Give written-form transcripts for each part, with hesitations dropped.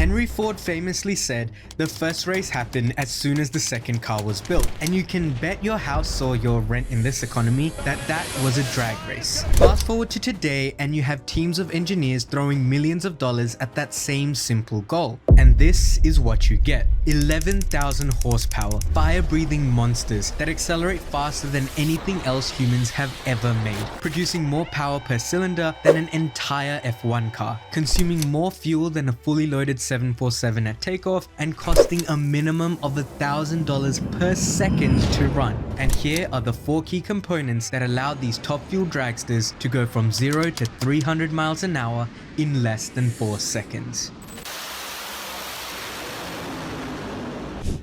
Henry Ford famously said the first race happened as soon as the second car was built, and you can bet your house or your rent in this economy that was a drag race. Fast forward to today and you have teams of engineers throwing millions of dollars at that same simple goal. And this is what you get. 11,000 horsepower, fire-breathing monsters that accelerate faster than anything else humans have ever made, producing more power per cylinder than an entire F1 car, consuming more fuel than a fully loaded 747 at takeoff, and costing a minimum of $1,000 per second to run. And here are the 4 key components that allow these top fuel dragsters to go from 0 to 300 miles an hour in less than 4 seconds.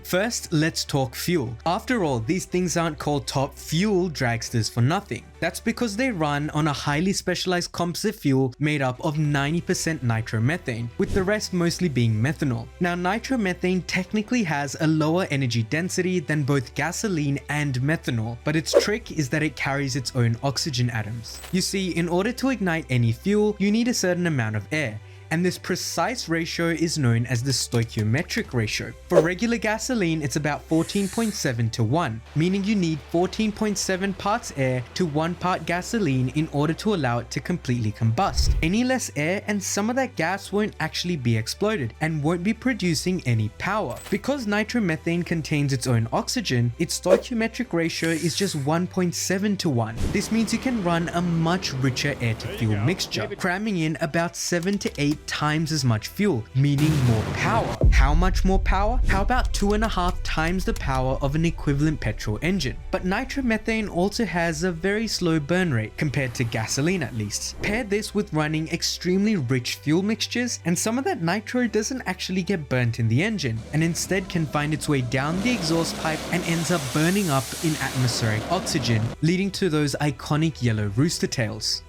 First, let's talk fuel. After all, these things aren't called top fuel dragsters for nothing. That's because they run on a highly specialized composite fuel made up of 90% nitromethane, with the rest mostly being methanol. Now, nitromethane technically has a lower energy density than both gasoline and methanol, but its trick is that it carries its own oxygen atoms. You see, in order to ignite any fuel, you need a certain amount of air. And this precise ratio is known as the stoichiometric ratio. For regular gasoline, it's about 14.7 to 1, meaning you need 14.7 parts air to 1 part gasoline in order to allow it to completely combust. Any less air and some of that gas won't actually be exploded and won't be producing any power. Because nitromethane contains its own oxygen, its stoichiometric ratio is just 1.7 to 1. This means you can run a much richer air to fuel mixture, cramming in about 7 to 8 times as much fuel, meaning more power. How much more power? How about 2.5 times the power of an equivalent petrol engine? But nitromethane also has a very slow burn rate compared to gasoline at least. Pair this with running extremely rich fuel mixtures and some of that nitro doesn't actually get burnt in the engine and instead can find its way down the exhaust pipe and ends up burning up in atmospheric oxygen, leading to those iconic yellow rooster tails.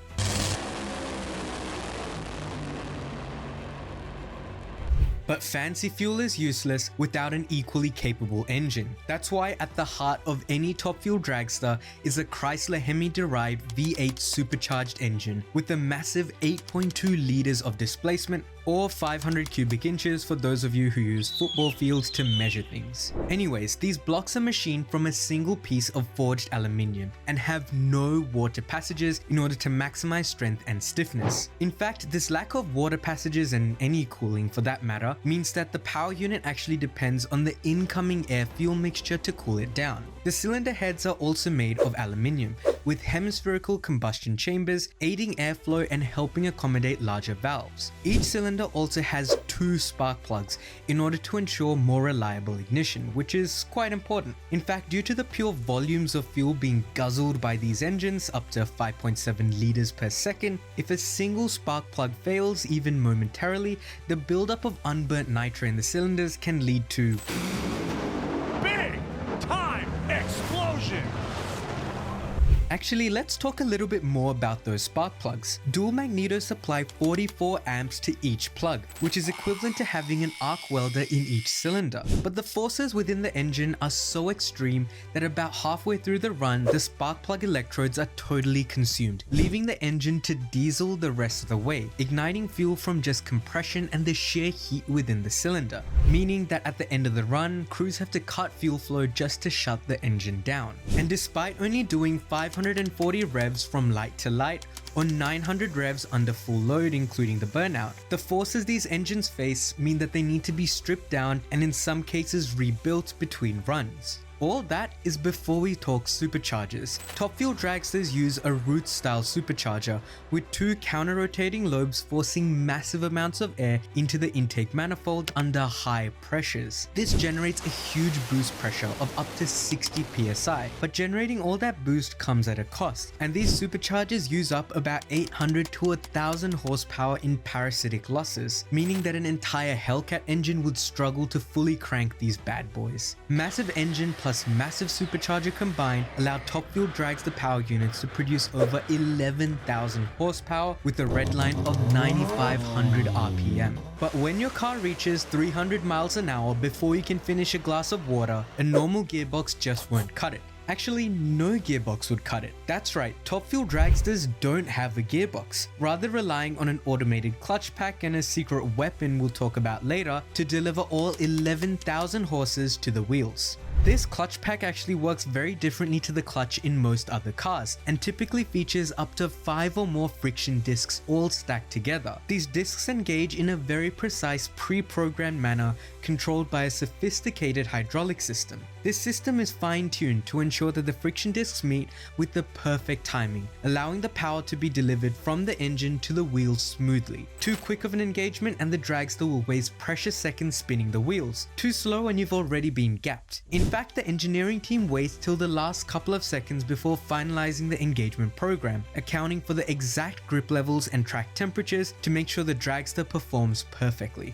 But fancy fuel is useless without an equally capable engine. That's why at the heart of any top fuel dragster is a Chrysler Hemi-derived V8 supercharged engine with a massive 8.2 liters of displacement, or 500 cubic inches for those of you who use football fields to measure things. Anyways, these blocks are machined from a single piece of forged aluminium and have no water passages in order to maximize strength and stiffness. In fact, this lack of water passages and any cooling for that matter means that the power unit actually depends on the incoming air fuel mixture to cool it down. The cylinder heads are also made of aluminium, with hemispherical combustion chambers aiding airflow and helping accommodate larger valves. Each cylinder also has 2 spark plugs in order to ensure more reliable ignition, which is quite important. In fact, due to the pure volumes of fuel being guzzled by these engines, up to 5.7 liters per second, if a single spark plug fails even momentarily, the buildup of unburnt nitro in the cylinders can lead to big time explosion. Actually, let's talk a little bit more about those spark plugs. Dual magneto supply 44 amps to each plug, which is equivalent to having an arc welder in each cylinder. But the forces within the engine are so extreme that about halfway through the run, the spark plug electrodes are totally consumed, leaving the engine to diesel the rest of the way, igniting fuel from just compression and the sheer heat within the cylinder, meaning that at the end of the run, crews have to cut fuel flow just to shut the engine down. And despite only doing 540 revs from light to light, or 900 revs under full load including the burnout, the forces these engines face mean that they need to be stripped down and in some cases rebuilt between runs. All that is before we talk superchargers. Top fuel dragsters use a root style supercharger with 2 counter-rotating lobes forcing massive amounts of air into the intake manifold under high pressures. This generates a huge boost pressure of up to 60 psi, but generating all that boost comes at a cost, and these superchargers use up about 800 to 1000 horsepower in parasitic losses, meaning that an entire Hellcat engine would struggle to fully crank these bad boys. Massive engine plus massive supercharger combined allow top fuel dragster power units to produce over 11,000 horsepower with a red line of 9,500 RPM. But when your car reaches 300 miles an hour before you can finish a glass of water, a normal gearbox just won't cut it. Actually, no gearbox would cut it. That's right, top fuel dragsters don't have a gearbox, rather relying on an automated clutch pack and a secret weapon we'll talk about later to deliver all 11,000 horses to the wheels. This clutch pack actually works very differently to the clutch in most other cars and typically features up to 5 or more friction discs all stacked together. These discs engage in a very precise pre-programmed manner controlled by a sophisticated hydraulic system. This system is fine-tuned to ensure that the friction discs meet with the perfect timing, allowing the power to be delivered from the engine to the wheels smoothly. Too quick of an engagement and the dragster will waste precious seconds spinning the wheels. Too slow and you've already been gapped. In fact, the engineering team waits till the last couple of seconds before finalizing the engagement program, accounting for the exact grip levels and track temperatures to make sure the dragster performs perfectly.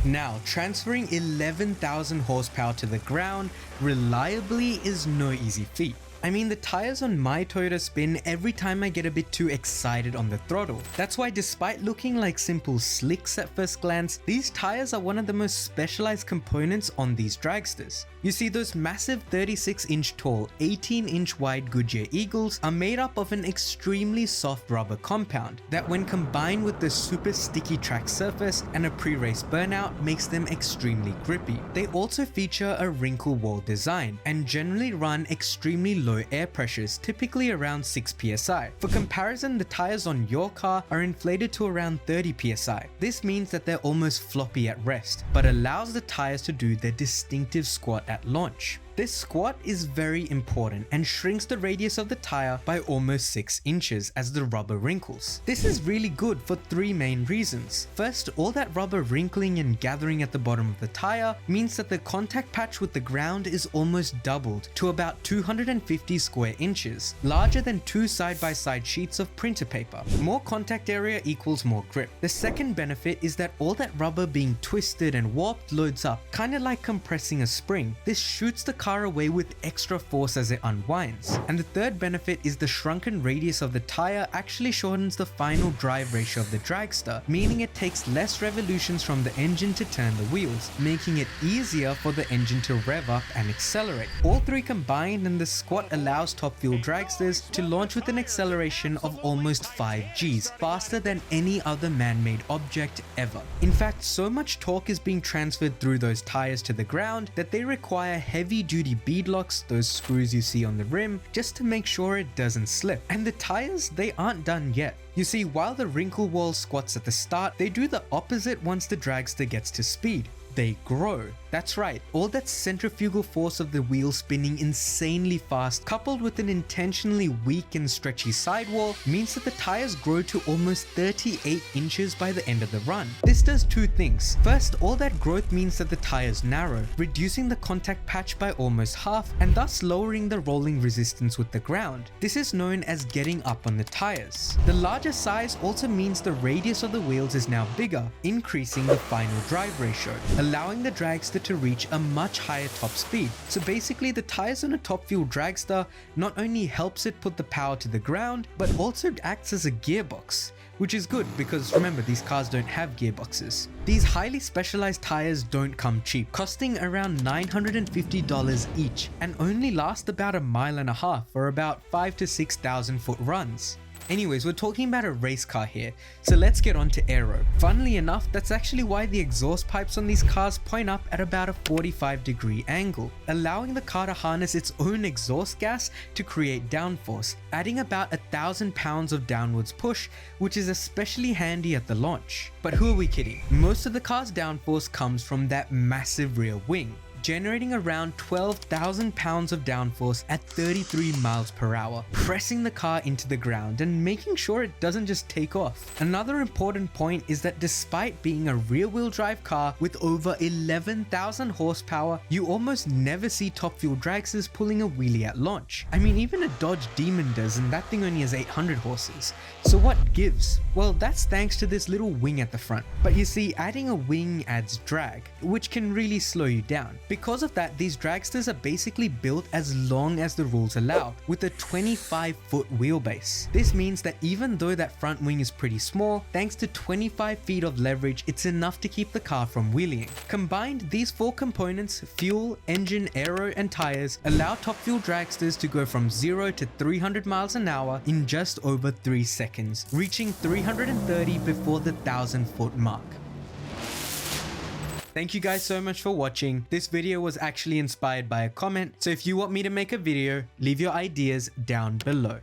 Now, transferring 11,000 horsepower to the ground reliably is no easy feat. I mean, the tires on my Toyota spin every time I get a bit too excited on the throttle. That's why despite looking like simple slicks at first glance, these tires are one of the most specialized components on these dragsters. You see, those massive 36-inch tall, 18-inch wide Goodyear Eagles are made up of an extremely soft rubber compound that, when combined with the super sticky track surface and a pre-race burnout, makes them extremely grippy. They also feature a wrinkle wall design and generally run extremely low air pressures, typically around 6 psi. For comparison, the tires on your car are inflated to around 30 psi. This means that they're almost floppy at rest, but allows the tires to do their distinctive squat at launch. This squat is very important and shrinks the radius of the tire by almost 6 inches as the rubber wrinkles. This is really good for 3 main reasons. First, all that rubber wrinkling and gathering at the bottom of the tire means that the contact patch with the ground is almost doubled to about 250 square inches, larger than 2 side-by-side sheets of printer paper. More contact area equals more grip. The second benefit is that all that rubber being twisted and warped loads up, kind of like compressing a spring. This shoots the car away with extra force as it unwinds. And the third benefit is the shrunken radius of the tire actually shortens the final drive ratio of the dragster, meaning it takes less revolutions from the engine to turn the wheels, making it easier for the engine to rev up and accelerate. All 3 combined, and the squat allows top fuel dragsters to launch with an acceleration of almost 5 Gs, faster than any other man-made object ever. In fact, so much torque is being transferred through those tires to the ground that they require heavy-duty bead locks, those screws you see on the rim, just to make sure it doesn't slip. And the tires, they aren't done yet. You see, while the wrinkle wall squats at the start, they do the opposite once the dragster gets to speed. They grow. That's right, all that centrifugal force of the wheel spinning insanely fast, coupled with an intentionally weak and stretchy sidewall, means that the tires grow to almost 38 inches by the end of the run. This does 2 things. First, all that growth means that the tires narrow, reducing the contact patch by almost half and thus lowering the rolling resistance with the ground. This is known as getting up on the tires. The larger size also means the radius of the wheels is now bigger, increasing the final drive ratio, allowing the dragster to reach a much higher top speed. So basically, the tires on a top fuel dragster not only helps it put the power to the ground, but also acts as a gearbox, which is good because remember, these cars don't have gearboxes. These highly specialized tires don't come cheap, costing around $950 each and only last about a mile and a half for about 5,000 to 6,000 foot runs. Anyways, we're talking about a race car here, so let's get on to aero. Funnily enough, that's actually why the exhaust pipes on these cars point up at about a 45-degree angle, allowing the car to harness its own exhaust gas to create downforce, adding about 1,000 pounds of downwards push, which is especially handy at the launch. But who are we kidding? Most of the car's downforce comes from that massive rear wing, generating around 12,000 pounds of downforce at 33 miles per hour, pressing the car into the ground and making sure it doesn't just take off. Another important point is that despite being a rear-wheel drive car with over 11,000 horsepower, you almost never see top fuel dragsters pulling a wheelie at launch. I mean, even a Dodge Demon does, and that thing only has 800 horses. So what gives? Well, that's thanks to this little wing at the front. But you see, adding a wing adds drag, which can really slow you down. Because of that, these dragsters are basically built as long as the rules allow, with a 25-foot wheelbase. This means that even though that front wing is pretty small, thanks to 25 feet of leverage, it's enough to keep the car from wheeling. Combined, these four components, fuel, engine, aero, and tires, allow top fuel dragsters to go from 0 to 300 miles an hour in just over 3 seconds, reaching 330 before the 1,000-foot mark. Thank you guys so much for watching. This video was actually inspired by a comment, so if you want me to make a video, leave your ideas down below.